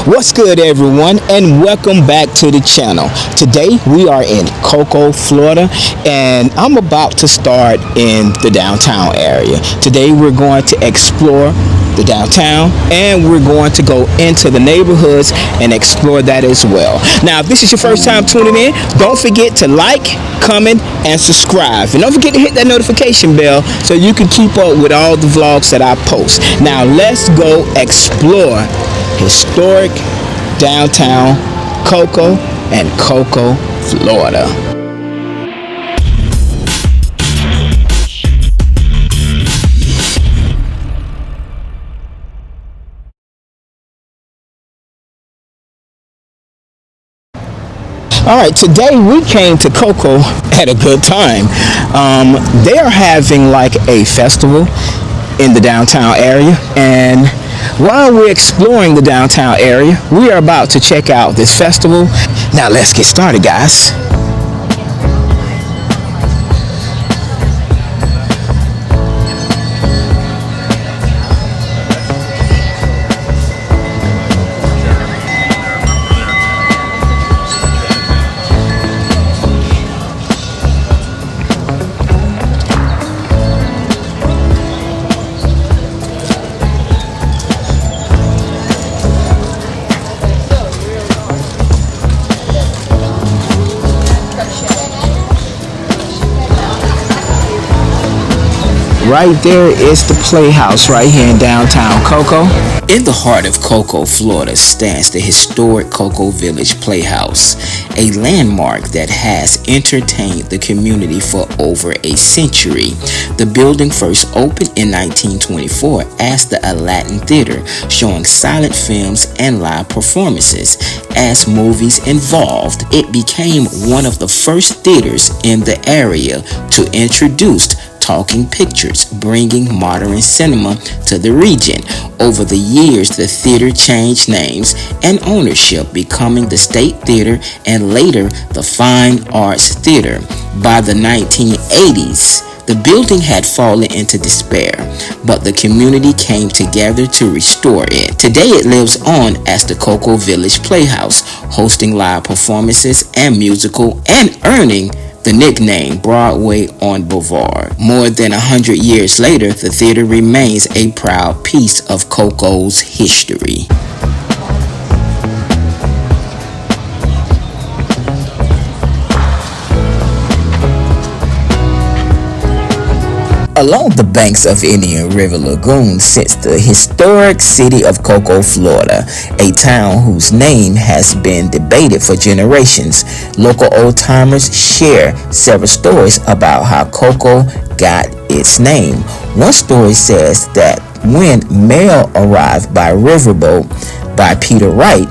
What's good, everyone, and welcome back to the channel. Today we are in Cocoa, Florida, and I'm about to start in the downtown area. Today we're going to explore the downtown, and we're going to go into the neighborhoods and explore that as well. Now, if this is your first time tuning in, don't forget to like, comment, and subscribe, and don't forget to hit that notification bell so you can keep up with all the vlogs that I post. Now let's go explore historic downtown Cocoa and Cocoa, Florida. All right, today we came to Cocoa at a good time. They are having like a festival in the downtown area, and while we're exploring the downtown area, we are about to check out this festival. Now let's get started, guys. Right there is the Playhouse right here in downtown Cocoa. In the heart of Cocoa, Florida, stands the historic Cocoa Village Playhouse, a landmark that has entertained the community for over a century. The building first opened in 1924 as the Aladdin Theater, showing silent films and live performances. As movies evolved, it became one of the first theaters in the area to introduce talking pictures, bringing modern cinema to the region. Over the years, the theater changed names and ownership, becoming the State Theater and later the Fine Arts Theater. By the 1980s, the building had fallen into despair, but the community came together to restore it. Today it lives on as the Cocoa Village Playhouse, hosting live performances and musical and earning the nickname Broadway on Brevard. More than 100 years later, the theater remains a proud piece of Cocoa's history. Along the banks of Indian River Lagoon sits the historic city of Cocoa, Florida, a town whose name has been debated for generations. Local old-timers share several stories about how Cocoa got its name. One story says that when mail arrived by riverboat by Peter Wright,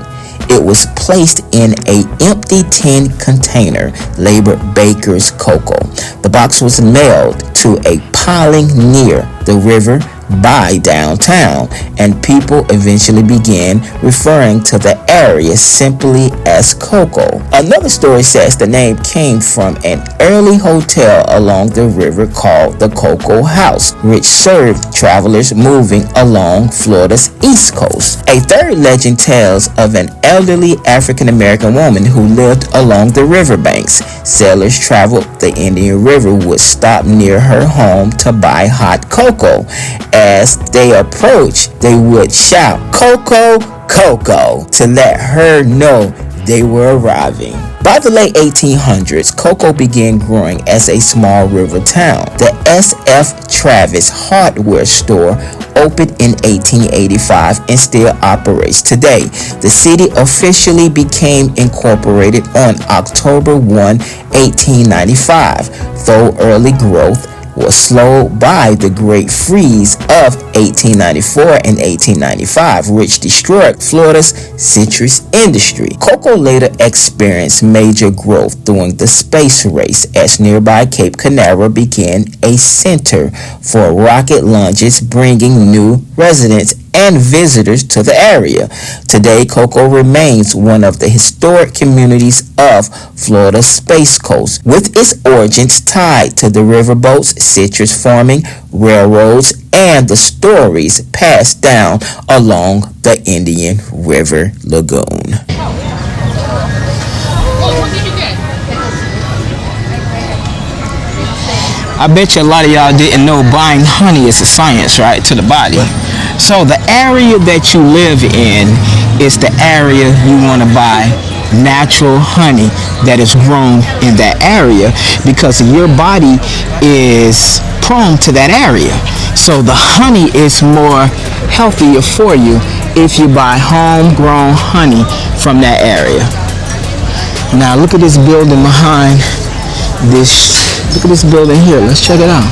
it was placed in an empty tin container labeled Baker's Cocoa. The box was mailed to a piling near the river by downtown, and people eventually began referring to the area simply as Cocoa. Another story says the name came from an early hotel along the river called the Cocoa House, which served travelers moving along Florida's east coast. A third legend tells of an elderly African-American woman who lived along the riverbanks. Sailors traveled the Indian River would stop near her home to buy hot cocoa. As they approached, they would shout, "Cocoa, Cocoa," to let her know they were arriving. By the late 1800s, Cocoa began growing as a small river town. The S.F. Travis hardware store opened in 1885 and still operates today. The city officially became incorporated on October 1, 1895, though early growth was slowed by the Great Freeze of 1894 and 1895, which destroyed Florida's citrus industry. Cocoa later experienced major growth during the space race, as nearby Cape Canaveral became a center for rocket launches, bringing new residents and visitors to the area. Today, Cocoa remains one of the historic communities of Florida's Space Coast, with its origins tied to the riverboats, citrus farming, railroads, and the stories passed down along the Indian River Lagoon. I bet you a lot of y'all didn't know buying honey is a science, right, to the body. So the area that you live in is the area you want to buy natural honey that is grown in that area, because your body is prone to that area. So the honey is more healthier for you if you buy homegrown honey from that area. Now look at this building behind this. Look at this building here. Let's check it out.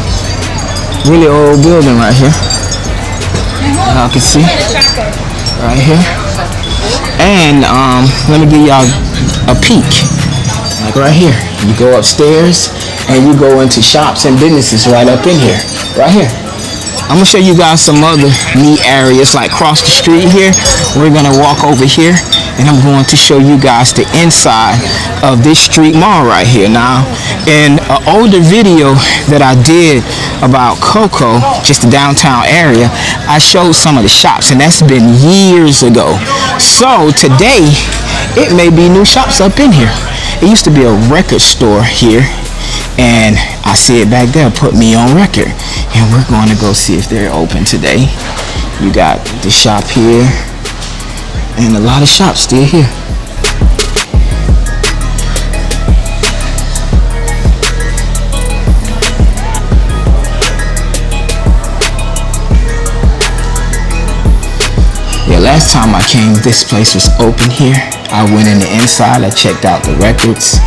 Really old building right here. Y'all can see right here. And let me give y'all a peek. Like right here. You go upstairs and you go into shops and businesses right up in here. Right here. I'm gonna show you guys some other neat areas like across the street here. We're gonna walk over here and I'm going to show you guys the inside of this street mall right here. Now, in an older video that I did about Cocoa, just the downtown area, I showed some of the shops, and that's been years ago. So today, it may be new shops up in here. It used to be a record store here, and I see it back there, put me on record. And we're going to go see if they're open today. You got the shop here, and a lot of shops still here. Yeah, last time I came, this place was open here. I went in the inside, I checked out the records,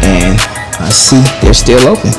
and I see they're still open.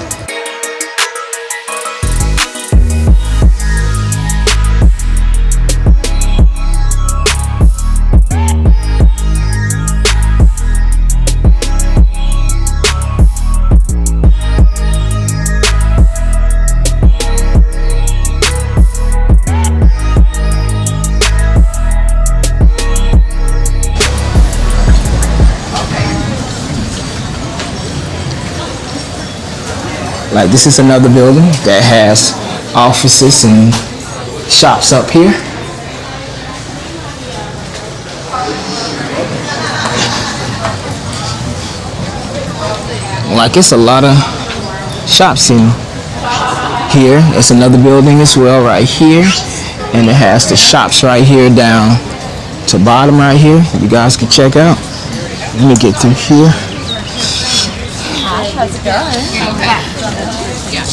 Like this is another building that has offices and shops up here. Like it's a lot of shops in here. It's another building as well right here. And it has the shops right here down to bottom right here. You guys can check out. Let me get through here. How's it going? Okay. Yeah.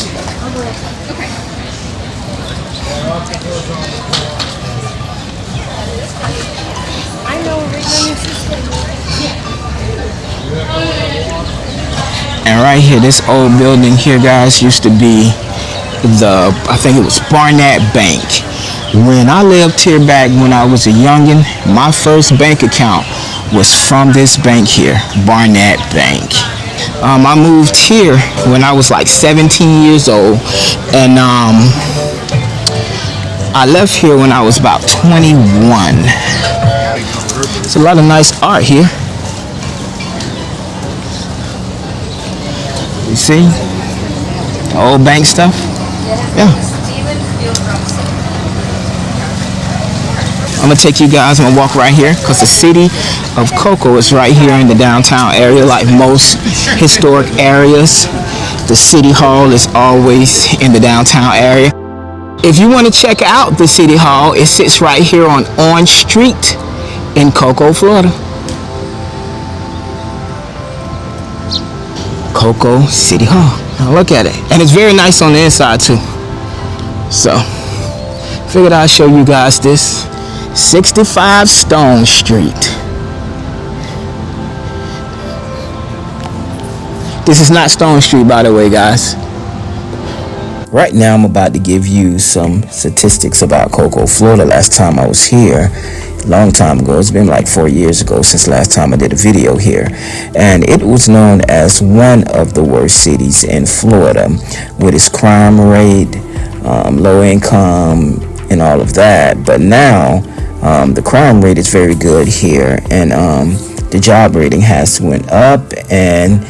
Okay. I know And right here, this old building here, guys, used to be I think it was Barnett Bank. When I lived here back when I was a youngin', my first bank account was from this bank here, Barnett Bank. I moved here when I was like 17 years old, and I left here when I was about 21. There's a lot of nice art here. You see? The old bank stuff? Yeah. I'm gonna take you guys, I'm gonna walk right here because the city of Cocoa is right here in the downtown area. Like most historic areas, the city hall is always in the downtown area. If you want to check out the city hall, it sits right here on Orange Street in Cocoa, Florida. Cocoa City Hall. Now look at it. And it's very nice on the inside too. So, figured I'd show you guys this. 65 Stone Street. This is not Stone Street, by the way, guys. Right now, I'm about to give you some statistics about Cocoa, Florida. Last time I was here, a long time ago, it's been like 4 years ago since last time I did a video here. And it was known as one of the worst cities in Florida with its crime rate, low income, and all of that. But now the crime rate is very good here, and the job rating has went up, and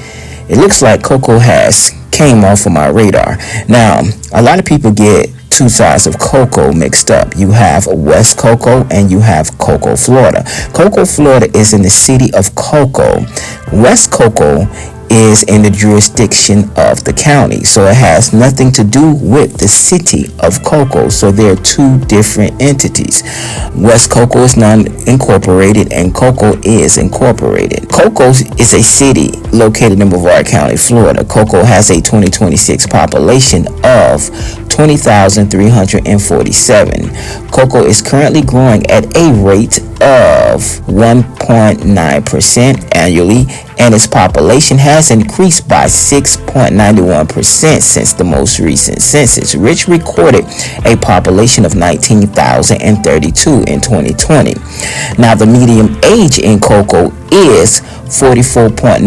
it looks like Cocoa has came off of my radar. Now, a lot of people get two sides of Cocoa mixed up. You have West Cocoa and you have Cocoa, Florida. Cocoa, Florida is in the city of Cocoa. West Cocoa is in the jurisdiction of the county, so it has nothing to do with the city of Cocoa. So there are two different entities. West Cocoa is non-incorporated and Cocoa is incorporated. Cocoa is a city located in Brevard County, Florida. Cocoa has a 2026 population of 20,347. Cocoa is currently growing at a rate of 1.9% annually, and its population has increased by 6.91% since the most recent census, which recorded a population of 19,032 in 2020. Now, the median age in Cocoa is 44.9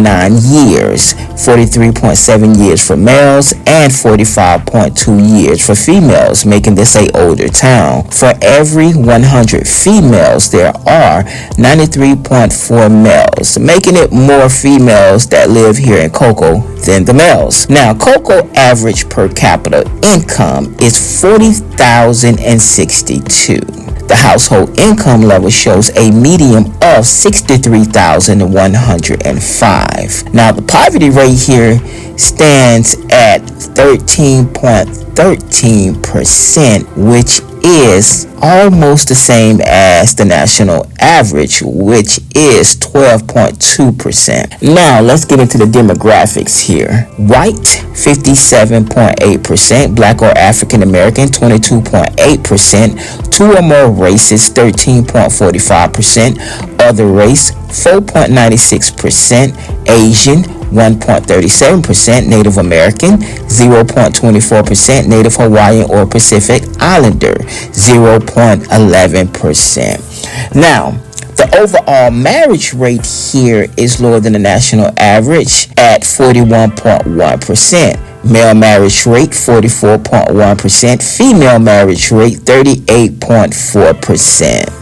years, 43.7 years for males, and 45.2 years for females, making this a older town. For every 100 females, there are 93.4 males, making it more females that live here in Cocoa than the males. Now, Cocoa average per capita income is $40,062. The household income level shows a median of $63,105. Now, the poverty rate here stands at 13.13%, which is almost the same as the national average, which is 12.2%. Now, let's get into the demographics here. White, 57.8%. Black or African American, 22.8%. Two or more races, 13.45%. Other race, 4.96%. Asian, 1.37%. Native American, 0.24%. Native Hawaiian or Pacific Islander, 0.11%. Now, the overall marriage rate here is lower than the national average at 41.1%. Male marriage rate 44.1%. Female marriage rate 38.4%.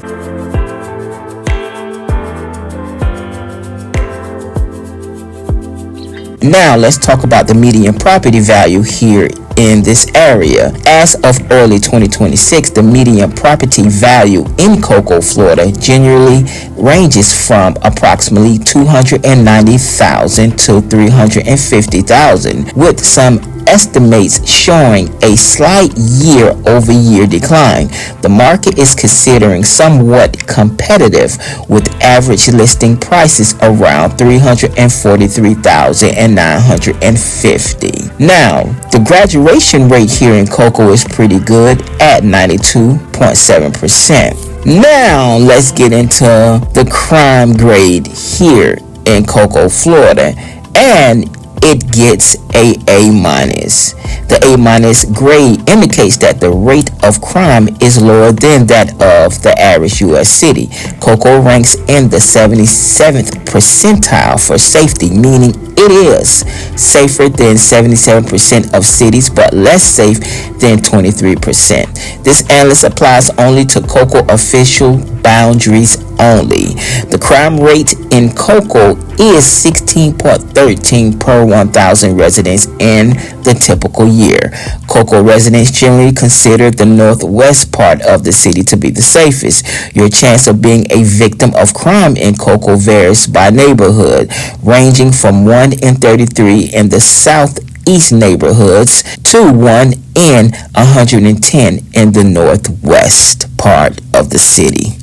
Now let's talk about the median property value here in this area. As of early 2026, the median property value in Cocoa, Florida generally ranges from approximately $290,000 to $350,000, with some estimates showing a slight year-over-year decline. The market is considering somewhat competitive, with average listing prices around $343,950. Now, the graduation rate here in Cocoa is pretty good at 92.7%. Now, let's get into the crime grade here in Cocoa, Florida, and it gets a A-minus. The A-minus grade indicates that the rate of crime is lower than that of the average U.S. city. Cocoa ranks in the 77th percentile for safety, meaning it is safer than 77% of cities, but less safe than 23%. This analysis applies only to Cocoa official boundaries only. The crime rate in Cocoa is 16.13 per 1,000 residents in the typical year. Cocoa residents generally consider the northwest part of the city to be the safest. Your chance of being a victim of crime in Cocoa varies by neighborhood, ranging from 1 in 33 in the southeast neighborhoods to 1 in 110 in the northwest part of the city.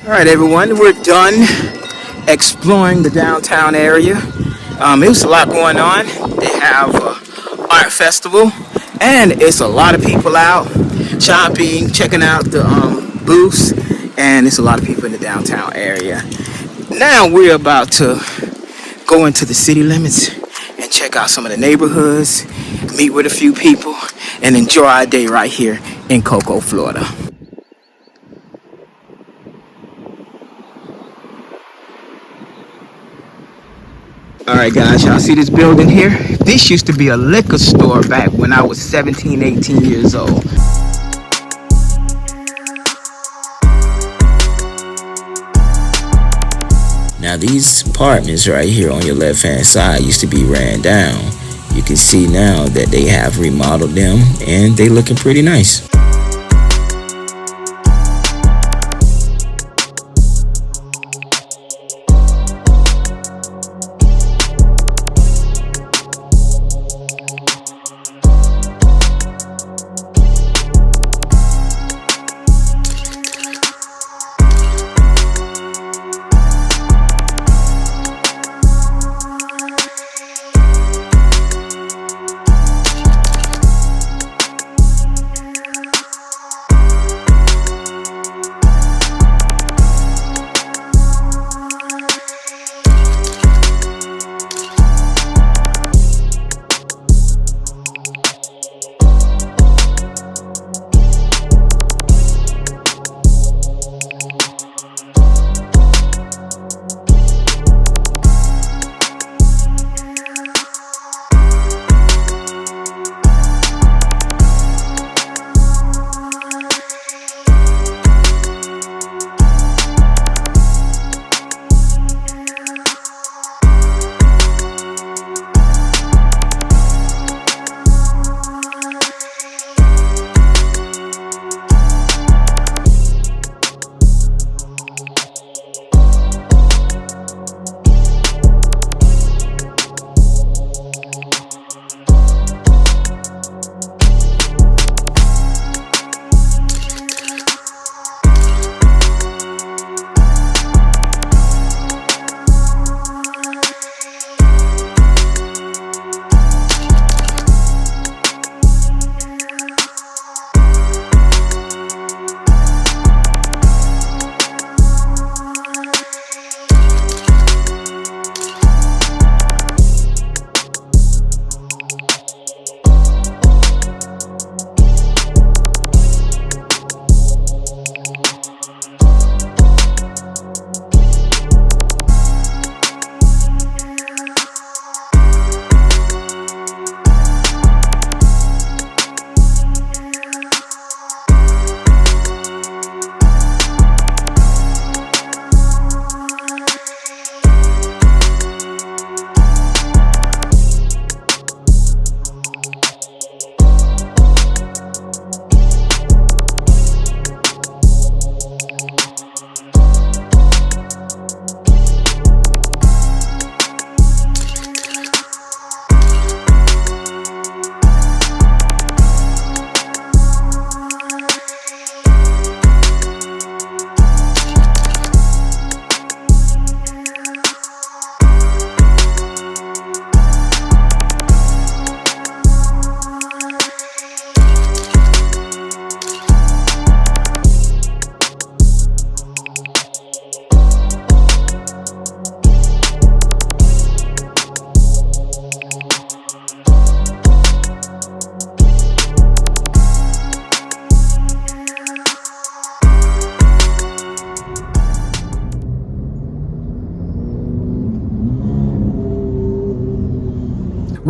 All right, everyone, we're done exploring the downtown area. It was a lot going on. They have an art festival, and it's a lot of people out shopping, checking out the booths, and man, there's a lot of people in the downtown area. Now we're about to go into the city limits and check out some of the neighborhoods, meet with a few people, and enjoy our day right here in Cocoa, Florida. Alright guys, y'all see this building here? This used to be a liquor store back when I was 17, 18 years old. Now these apartments right here on your left hand side used to be ran down. You can see now that they have remodeled them and they looking pretty nice.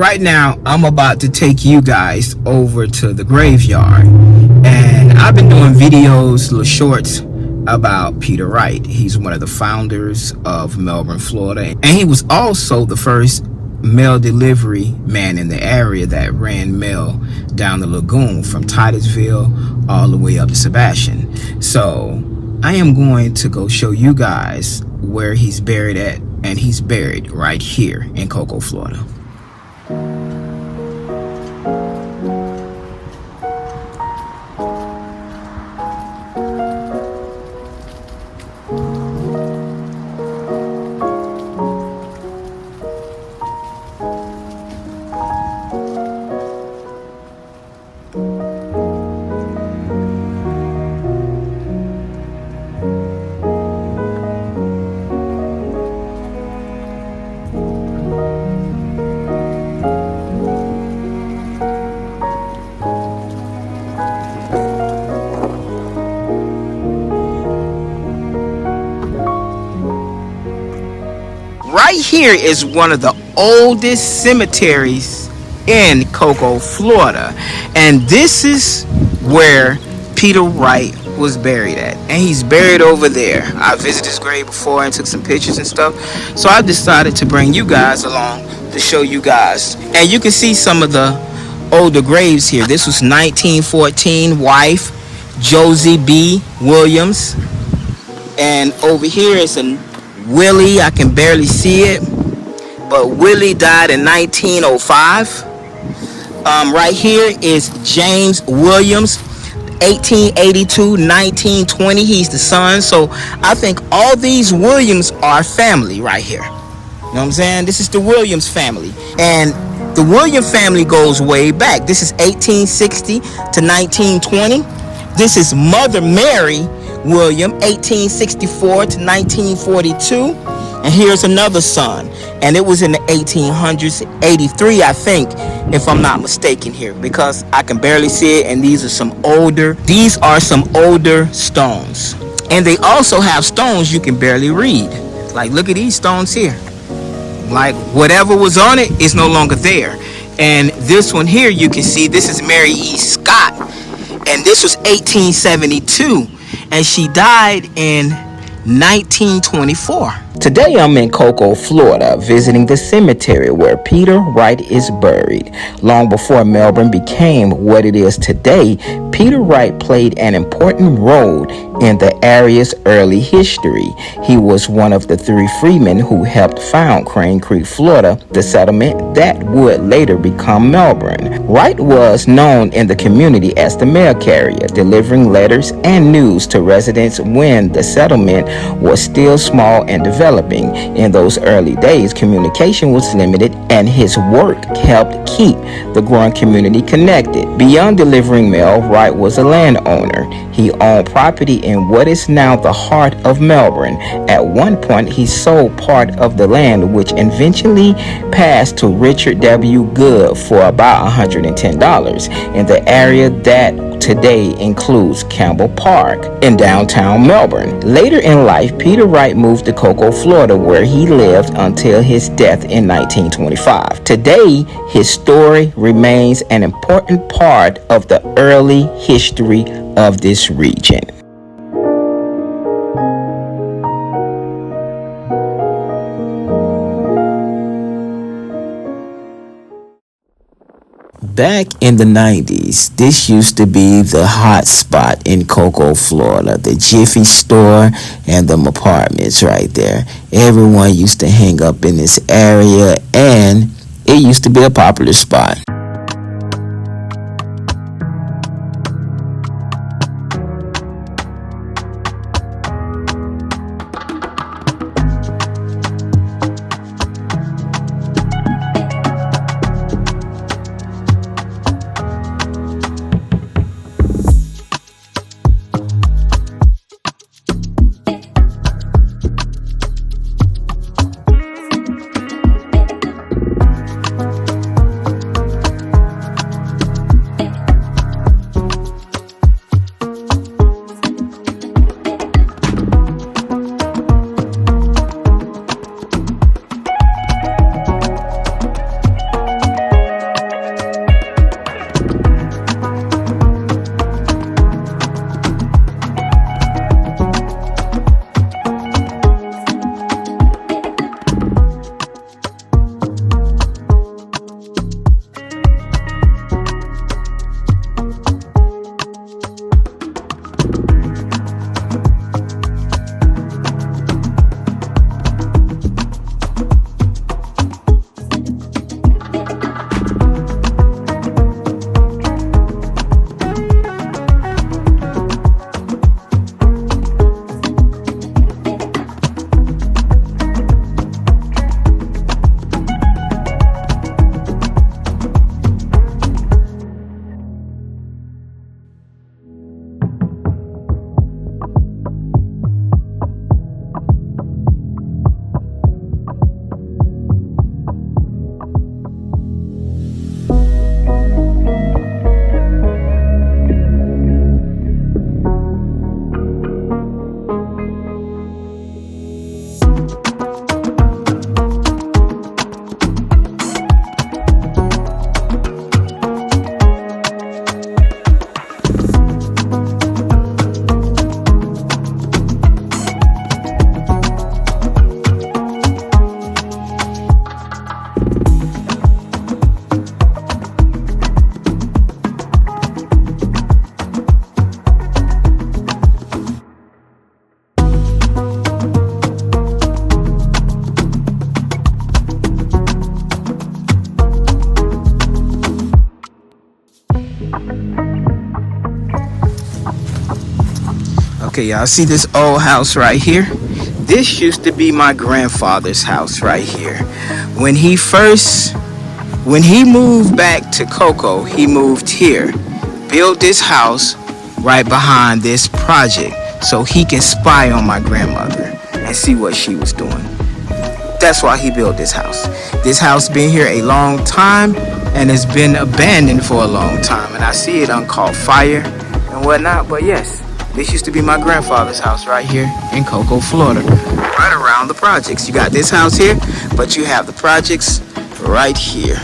Right now, I'm about to take you guys over to the graveyard. And I've been doing videos, little shorts, about Peter Wright. He's one of the founders of Melbourne, Florida. And he was also the first mail delivery man in the area that ran mail down the lagoon from Titusville all the way up to Sebastian. So I am going to go show you guys where he's buried at. And he's buried right here in Cocoa, Florida. Right here is one of the oldest cemeteries in Cocoa, Florida. And this is where Peter Wright was buried at. And he's buried over there. I visited his grave before and took some pictures and stuff. So I decided to bring you guys along to show you guys. And you can see some of the older graves here. This was 1914, wife Josie B. Williams. And over here is a Willie. I can barely see it, but Willie died in 1905. Right here is James Williams, 1882, 1920. He's the son. So I think all these Williams are family right here. You know what I'm saying? This is the Williams family. And the Williams family goes way back. This is 1860 to 1920. This is Mother Mary William, 1864 to 1942. And here's another son. And it was in the 1800s, 83, I think, if I'm not mistaken here, because I can barely see it. And these are some older stones. And they also have stones you can barely read. Like, look at these stones here. Like, whatever was on it is no longer there. And this one here, you can see, this is Mary E. Scott. And this was 1872. And she died in 1924. Today I'm in Cocoa, Florida, visiting the cemetery where Peter Wright is buried. Long before Melbourne became what it is today, Peter Wright played an important role in the area's early history. He was one of the 3 freedmen who helped found Crane Creek, Florida, the settlement that would later become Melbourne. Wright was known in the community as the mail carrier, delivering letters and news to residents when the settlement was still small and developing. In those early days, communication was limited, and his work helped keep the growing community connected. Beyond delivering mail, Wright was a landowner. He owned property in what is now the heart of Melbourne. At one point, he sold part of the land, which eventually passed to Richard W. Good for about $110 in the area that today includes Campbell Park in downtown Melbourne. Later in life, Peter Wright moved to Cocoa, Florida, where he lived until his death in 1925. Today, his story remains an important part of the early history of this region. Back in the 90s, this used to be the hot spot in Cocoa, Florida. The Jiffy store and them apartments right there. Everyone used to hang up in this area, and it used to be a popular spot. Okay, y'all see this old house right here? This used to be my grandfather's house right here. When he moved back to Cocoa, he moved here, built this house right behind this project so he can spy on my grandmother and see what she was doing. That's why he built this house. This house been here a long time and has been abandoned for a long time, and I see it on caught fire and whatnot. But yes, this used to be my grandfather's house right here in Cocoa, Florida, right around the projects. You got this house here, but you have the projects right here.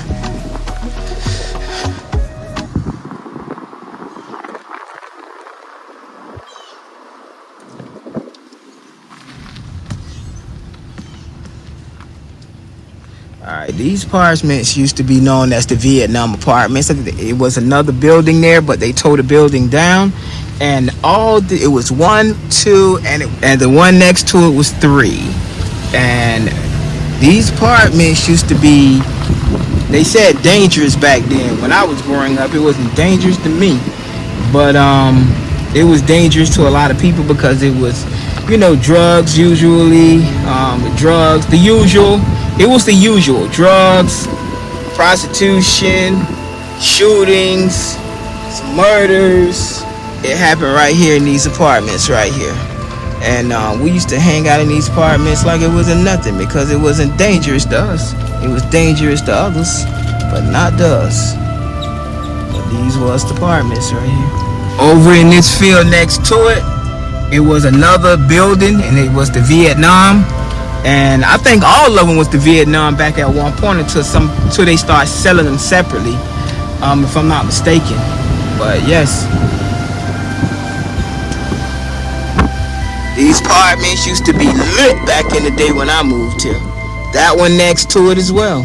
Alright, these apartments used to be known as the Vietnam apartments. It was another building there, but they tore the building down. And it was 1, 2, and the one next to it was 3. And these apartments used to be, they said, dangerous back then. When I was growing up, it wasn't dangerous to me. But it was dangerous to a lot of people because it was, drugs usually. Drugs, the usual. It was the usual. Drugs, prostitution, shootings, murders. It happened right here in these apartments right here. And we used to hang out in these apartments like it wasn't nothing because it wasn't dangerous to us. It was dangerous to others, but not to us. But these was the apartments right here. Over in this field next to it, it was another building, and it was the Vietnam. And I think all of them was the Vietnam back at one point until they start selling them separately, if I'm not mistaken. But yes, these apartments used to be lit back in the day when I moved here. That one next to it as well.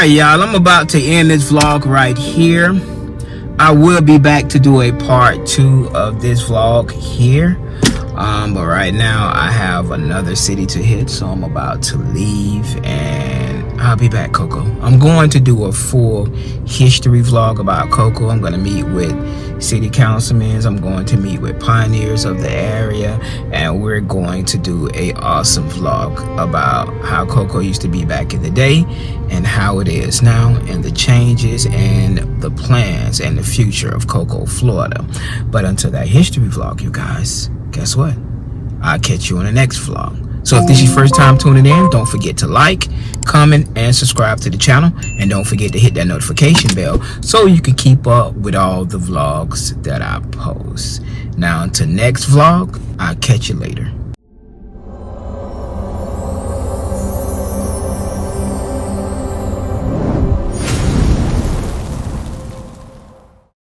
Alright, y'all, I'm about to end this vlog right here. I will be back to do a part 2 of this vlog here. But right now I have another city to hit, so I'm about to leave and I'll be back, Cocoa. I'm going to do a full history vlog about Cocoa. I'm going to meet with city councilmen. I'm going to meet with pioneers of the area, and we're going to do a awesome vlog about how Cocoa used to be back in the day and how it is now, and the changes and the plans and the future of Cocoa, Florida. But until that history vlog, you guys, guess what? I'll catch you on the next vlog. So if this is your first time tuning in, don't forget to like, comment, and subscribe to the channel. And don't forget to hit that notification bell so you can keep up with all the vlogs that I post. Now until next vlog, I'll catch you later.